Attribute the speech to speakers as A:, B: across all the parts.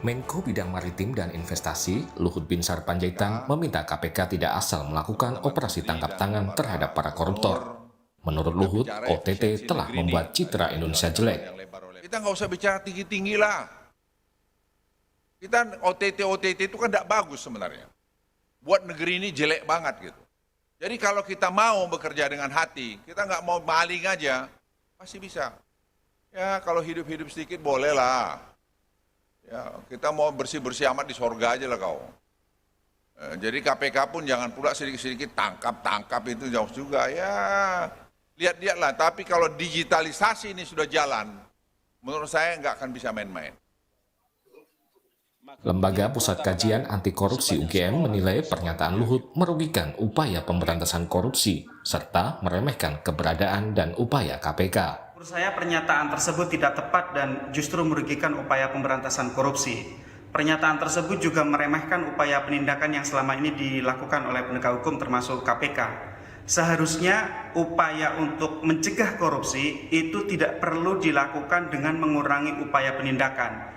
A: Menko Bidang Maritim dan Investasi, Luhut Binsar Panjaitan, meminta KPK tidak asal melakukan operasi tangkap tangan terhadap para koruptor. Menurut Luhut, OTT telah membuat citra Indonesia jelek.
B: Kita nggak usah bicara tinggi-tinggi lah. Kita OTT itu kan tidak bagus sebenarnya. Buat negeri ini jelek banget gitu. Jadi kalau kita mau bekerja dengan hati, kita nggak mau maling aja, pasti bisa. Ya kalau hidup-hidup sedikit boleh lah. Ya, kita mau bersih-bersih amat di sorga aja lah kau. Jadi KPK pun jangan pula sedikit-sedikit tangkap itu jauh juga. Ya, lihat-lihatlah. Tapi kalau digitalisasi ini sudah jalan, menurut saya nggak akan bisa main-main.
A: Lembaga Pusat Kajian Anti Korupsi UGM menilai pernyataan Luhut merugikan upaya pemberantasan korupsi, serta meremehkan keberadaan dan upaya KPK.
C: Menurut saya pernyataan tersebut tidak tepat dan justru merugikan upaya pemberantasan korupsi. Pernyataan tersebut juga meremehkan upaya penindakan yang selama ini dilakukan oleh penegak hukum termasuk KPK. Seharusnya upaya untuk mencegah korupsi itu tidak perlu dilakukan dengan mengurangi upaya penindakan.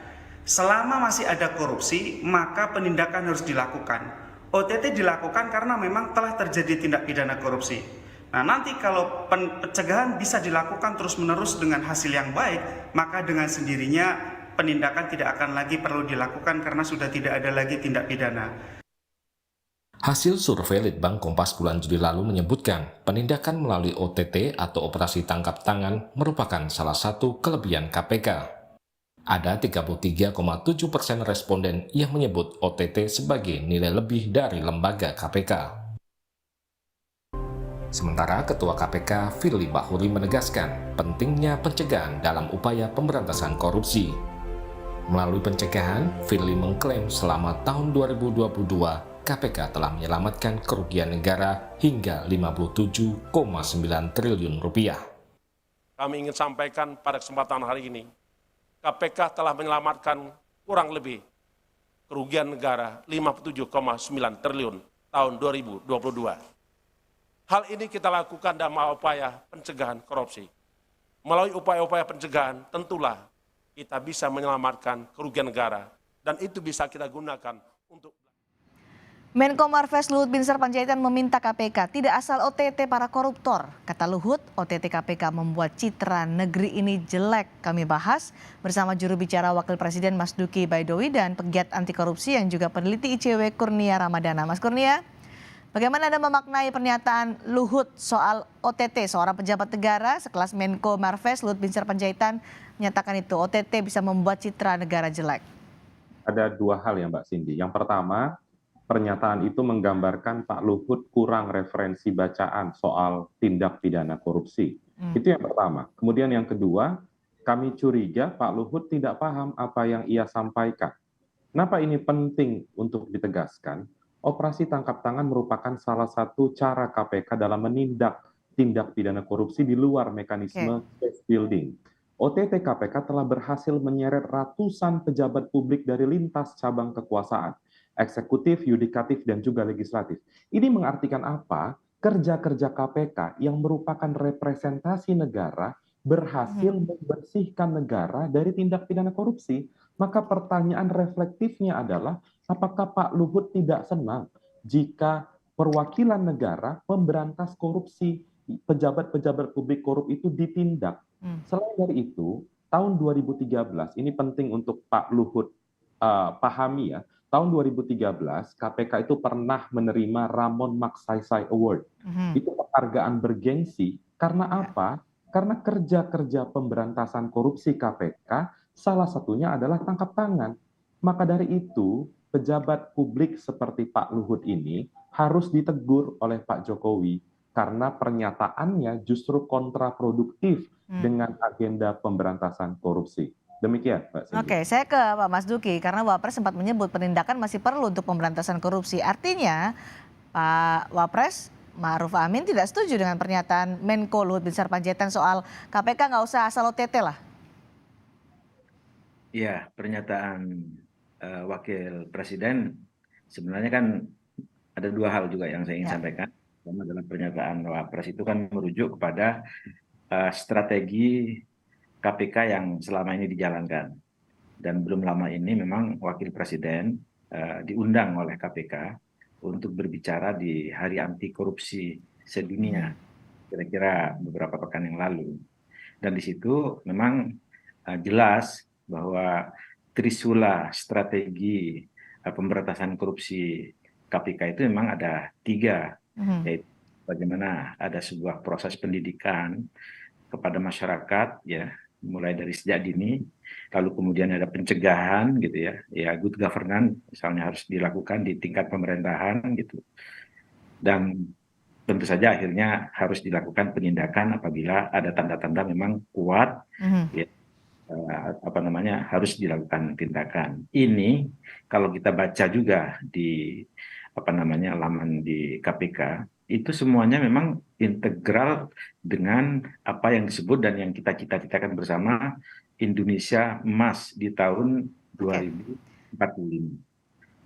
C: Selama masih ada korupsi, maka penindakan harus dilakukan. OTT dilakukan karena memang telah terjadi tindak pidana korupsi. Nah, nanti kalau pencegahan bisa dilakukan terus-menerus dengan hasil yang baik, maka dengan sendirinya penindakan tidak akan lagi perlu dilakukan karena sudah tidak ada lagi tindak pidana.
A: Hasil survei Litbang Kompas bulan Juli lalu menyebutkan penindakan melalui OTT atau operasi tangkap tangan merupakan salah satu kelebihan KPK. Ada 33,7% responden yang menyebut OTT sebagai nilai lebih dari lembaga KPK. Sementara Ketua KPK Firly Bahuri menegaskan pentingnya pencegahan dalam upaya pemberantasan korupsi. Melalui pencegahan, Firly mengklaim selama tahun 2022, KPK telah menyelamatkan kerugian negara hingga 57,9 triliun rupiah.
D: Kami ingin sampaikan pada kesempatan hari ini, KPK telah menyelamatkan kurang lebih kerugian negara 57,9 triliun tahun 2022. Hal ini kita lakukan dalam upaya pencegahan korupsi. Melalui upaya-upaya pencegahan, tentulah kita bisa menyelamatkan kerugian negara, dan itu bisa kita gunakan untuk...
E: Menko Marves Luhut Binsar Panjaitan meminta KPK tidak asal OTT para koruptor. Kata Luhut, OTT KPK membuat citra negeri ini jelek. Kami bahas bersama juru bicara Wakil Presiden Mas Duki Baidowi dan pegiat anti korupsi yang juga peneliti ICW Kurnia Ramadana. Mas Kurnia, bagaimana Anda memaknai pernyataan Luhut soal OTT? Seorang pejabat negara sekelas Menko Marves Luhut Binsar Panjaitan menyatakan itu OTT bisa membuat citra negara jelek.
F: Ada dua hal ya Mbak Cindy. Yang pertama, pernyataan itu menggambarkan Pak Luhut kurang referensi bacaan soal tindak pidana korupsi. Itu yang pertama. Kemudian yang kedua, kami curiga Pak Luhut tidak paham apa yang ia sampaikan. Kenapa ini penting untuk ditegaskan? Operasi tangkap tangan merupakan salah satu cara KPK dalam menindak tindak pidana korupsi di luar mekanisme case building. OTT KPK telah berhasil menyeret ratusan pejabat publik dari lintas cabang kekuasaan, eksekutif, yudikatif, dan juga legislatif. Ini mengartikan apa? Kerja-kerja KPK yang merupakan representasi negara berhasil membersihkan negara dari tindak pidana korupsi. Maka pertanyaan reflektifnya adalah, apakah Pak Luhut tidak senang jika perwakilan negara memberantas korupsi, pejabat-pejabat publik korup itu ditindak? Selain dari itu, tahun 2013, ini penting untuk Pak Luhut pahami ya, tahun 2013 KPK itu pernah menerima Ramon Magsaysay Award. Itu penghargaan bergengsi karena apa? Karena kerja-kerja pemberantasan korupsi KPK salah satunya adalah tangkap tangan. Maka dari itu, pejabat publik seperti Pak Luhut ini harus ditegur oleh Pak Jokowi karena pernyataannya justru kontraproduktif dengan agenda pemberantasan korupsi. Demikian, Mbak Cindy.
E: Oke, saya ke Pak Mas Duki karena Wapres sempat menyebut penindakan masih perlu untuk pemberantasan korupsi. Artinya Pak Wapres Ma'ruf Amin tidak setuju dengan pernyataan Menko Luhut Binsar Panjaitan soal KPK nggak usah asal OTT lah.
G: Iya, pernyataan Wakil Presiden sebenarnya kan ada dua hal juga yang saya ingin sampaikan. Pertama adalah pernyataan Wapres itu kan merujuk kepada strategi KPK yang selama ini dijalankan. Dan belum lama ini memang Wakil Presiden diundang oleh KPK untuk berbicara di Hari Anti Korupsi Sedunia, kira-kira beberapa pekan yang lalu. Dan di situ memang jelas bahwa trisula strategi pemberantasan korupsi KPK itu memang ada 3, yaitu bagaimana ada sebuah proses pendidikan kepada masyarakat, ya, mulai dari sejak dini, lalu kemudian ada pencegahan gitu ya good governance misalnya harus dilakukan di tingkat pemerintahan gitu, dan tentu saja akhirnya harus dilakukan penindakan apabila ada tanda-tanda memang kuat, ya, harus dilakukan tindakan. Ini kalau kita baca juga di laman di KPK, itu semuanya memang integral dengan apa yang disebut dan yang kita cita-citakan bersama, Indonesia Emas di tahun 2045.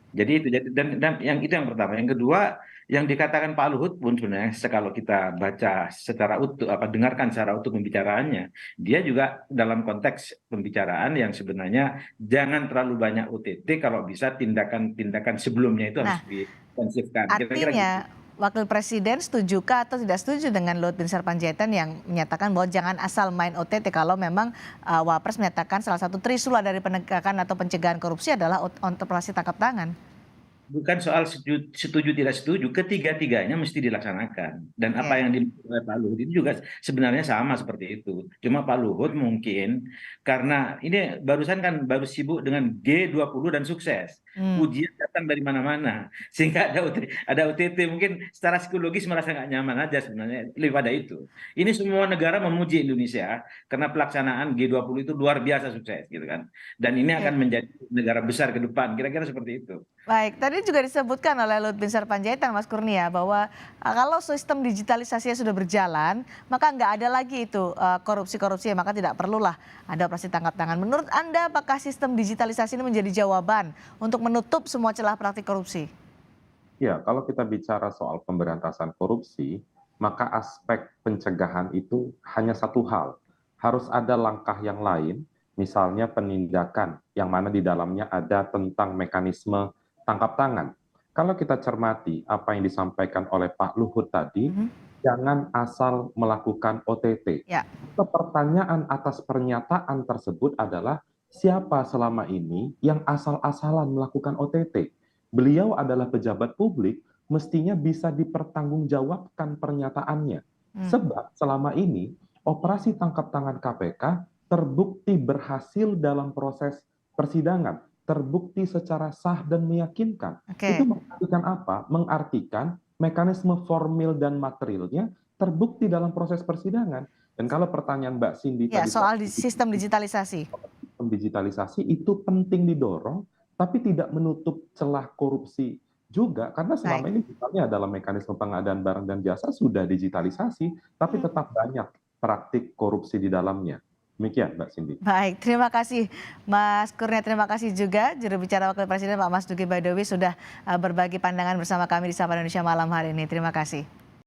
G: Jadi itu, dan yang itu yang pertama. Yang kedua, yang dikatakan Pak Luhut pun sebenarnya kalau kita baca secara utuh, dengarkan secara utuh pembicaraannya, dia juga dalam konteks pembicaraan yang sebenarnya jangan terlalu banyak OTT, kalau bisa tindakan-tindakan sebelumnya itu harus diintensifkan.
E: Artinya Wakil Presiden setujukah atau tidak setuju dengan Luhut Binsar Panjaitan yang menyatakan bahwa jangan asal main OTT kalau memang Wapres menyatakan salah satu trisula dari penegakan atau pencegahan korupsi adalah operasi tangkap tangan?
G: Bukan soal setuju tidak setuju, ketiga-tiganya mesti dilaksanakan. Dan apa yang dimaksud oleh Pak Luhut itu juga sebenarnya sama seperti itu. Cuma Pak Luhut mungkin karena ini baru sibuk dengan G20 dan sukses. Ujian datang dari mana-mana, sehingga ada OTT, mungkin secara psikologis merasa nggak nyaman aja sebenarnya, lebih pada itu. Ini semua negara memuji Indonesia karena pelaksanaan G20 itu luar biasa sukses gitu kan. Dan ini akan menjadi negara besar ke depan, kira-kira seperti itu.
E: Baik, tadi juga disebutkan oleh Luhut Binsar Panjaitan, Mas Kurnia, bahwa kalau sistem digitalisasinya sudah berjalan, maka nggak ada lagi itu korupsi-korupsi, maka tidak perlulah ada operasi tangkap tangan. Menurut Anda, apakah sistem digitalisasi ini menjadi jawaban untuk menutup semua celah praktik korupsi?
F: Ya, kalau kita bicara soal pemberantasan korupsi, maka aspek pencegahan itu hanya satu hal. Harus ada langkah yang lain, misalnya penindakan, yang mana di dalamnya ada tentang mekanisme tangkap tangan. Kalau kita cermati apa yang disampaikan oleh Pak Luhut tadi, jangan asal melakukan OTT. Pertanyaan atas pernyataan tersebut adalah siapa selama ini yang asal-asalan melakukan OTT? Beliau adalah pejabat publik, mestinya bisa dipertanggungjawabkan pernyataannya. Sebab selama ini operasi tangkap tangan KPK terbukti berhasil dalam proses persidangan, terbukti secara sah dan meyakinkan. Itu mengartikan apa? Mengartikan mekanisme formil dan materialnya terbukti dalam proses persidangan. Dan kalau pertanyaan Mbak Cindy tadi
E: soal sistem digitalisasi.
F: Sistem digitalisasi itu penting didorong, tapi tidak menutup celah korupsi juga, karena selama ini misalnya dalam mekanisme pengadaan barang dan jasa sudah digitalisasi, tapi tetap banyak praktik korupsi di dalamnya. Demikian Mbak Cindy.
E: Baik, terima kasih Mas Kurnia, terima kasih juga juru bicara Wakil Presiden Pak Mas Duki Badowi sudah berbagi pandangan bersama kami di Sapa Indonesia malam hari ini. Terima kasih.